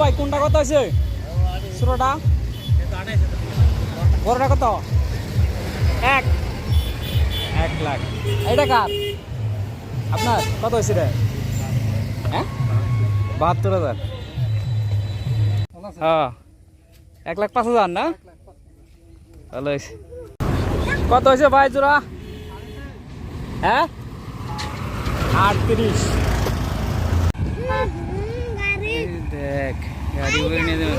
ভাই কোনটা কত আছে? ছোটটা বড়টা কত? 1 লাখ। এইটা কার? আপনার কত হয়েছে রে? হ্যাঁ 72,000। হ্যাঁ 1,05,000 না? ভালো হয়েছে। কত হয়েছে ভাই জোড়া? হ্যাঁ 38। দেখ গাড়ি করে নিয়ে যাবে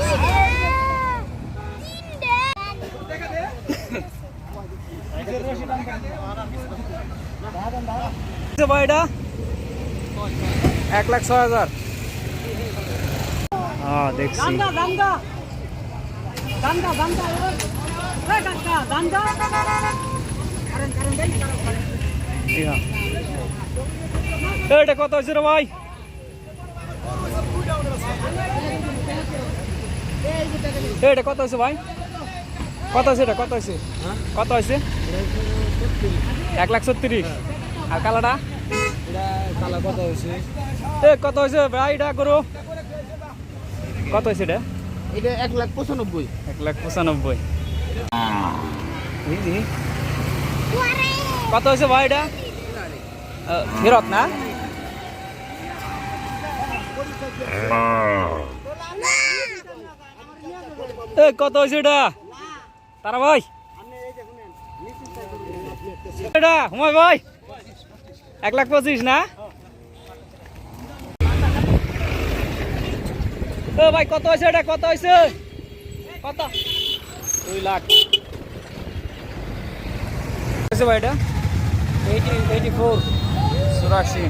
ভাই। এটা 1,06,000। হ্যাঁ দেখছি। এটা কত হয়েছে রে ভাই? এটা কত হয়েছে ভাই? কত হয়েছে এটা? কত হয়েছে? কত হয়েছে? 1,37,000। আর কালাটা কালা কত হয়েছে? কত হয়েছে ভাই? এটা করো কত হয়েছে? এটা 1,95,000। 1,95,000। কত হয়েছে ভাই? এটা ফেরত না? কত হয়েছে এটা তারা ভাই? এটা হুমায় ভাই 1,25,000 না? ভাই কত হয়েছে এটা? কত হয়েছে? কত? 2 লাখ ভাই। এটা 84। 84।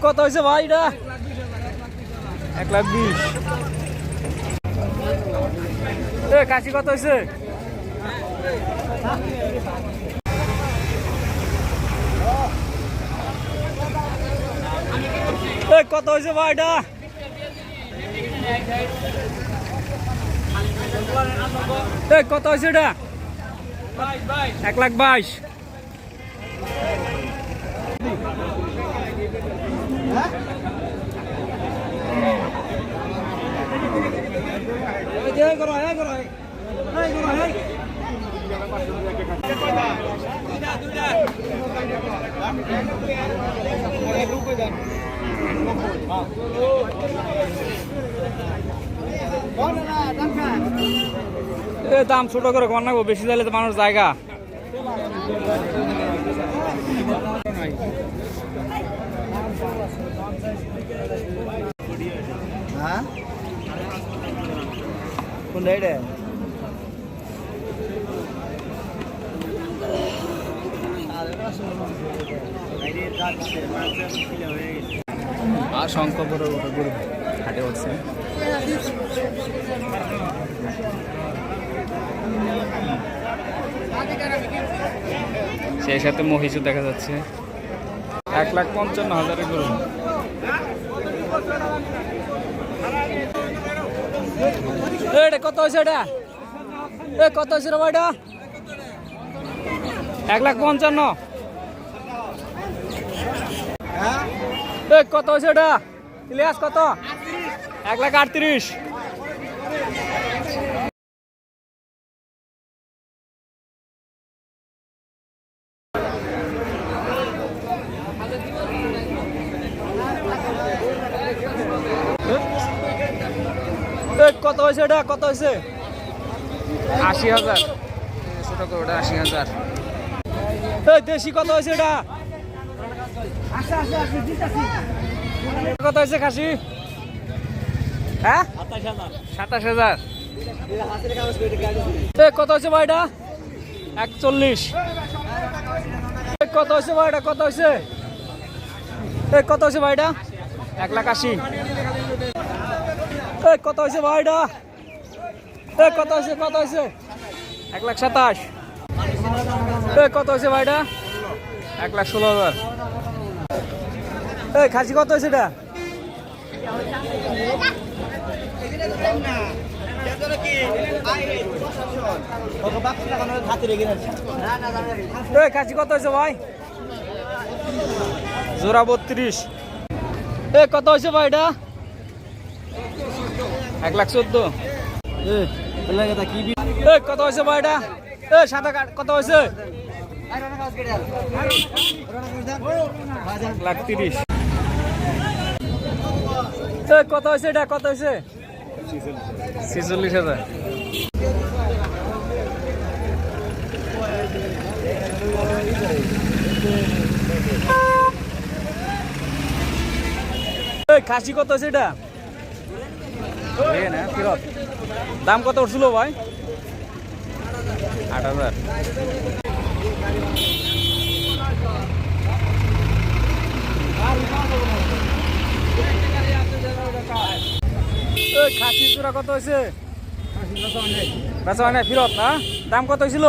কত হয়েছে ভাই? এটা 1,20,000। কাশি কত হয়েছে? কত হয়েছে ভাই? এটা কত হয়েছে? এটা 1,22,000। দাম ছোট করে কর না গো, বেশি দিলে তো মানুষ জায়গা। হ্যাঁ কোনটা? এটা আর শঙ্খ বড় গরু হাটে উঠছে। সেই সাথে মহিষও দেখা যাচ্ছে। 1,55,000 গরু। এটা কত হয়েছে? এটা কত হয়েছে রে ভাই? এটা 1,55,000। কত হয়েছে? এটা ইলিয়াস কত? 1,38,000। কত হয়েছে? এটা কত হয়েছে? 80,000। ছোট করে ওটা 80,000। দেশি কত হয়েছে? এটা কত হয়েছে? খাসি হ্যাঁ 27,000। কত হয়েছে ভাই? এটা 41। কত হয়েছে ভাই? এটা কত হয়েছে? কত হয়েছে ভাই? এটা 1,80,000। কত হয়েছে ভাই? এটা কত হয়েছে? কত হয়েছে? 1,27,000। কত হয়েছে ভাই? এটা 1,16,000। খাসি কত হয়েছে? এটা খাসি কত হয়েছে ভাই? জোড়া 32। কত হয়েছে ভাই এটা? 1,14,000। কত হয়েছে ভাই এটা? সাদা কত হয়েছে? 1,30,000। কত হয়েছে এটা? কত হয়েছে? 46,000। খাসি কত আছে এটা? ফেরত। দাম কত উঠছিল ভাই? 8,000। খাসি চূড়া কত হয়েছে? বেচা হয় না, ফেরত না? দাম কত হয়েছিল?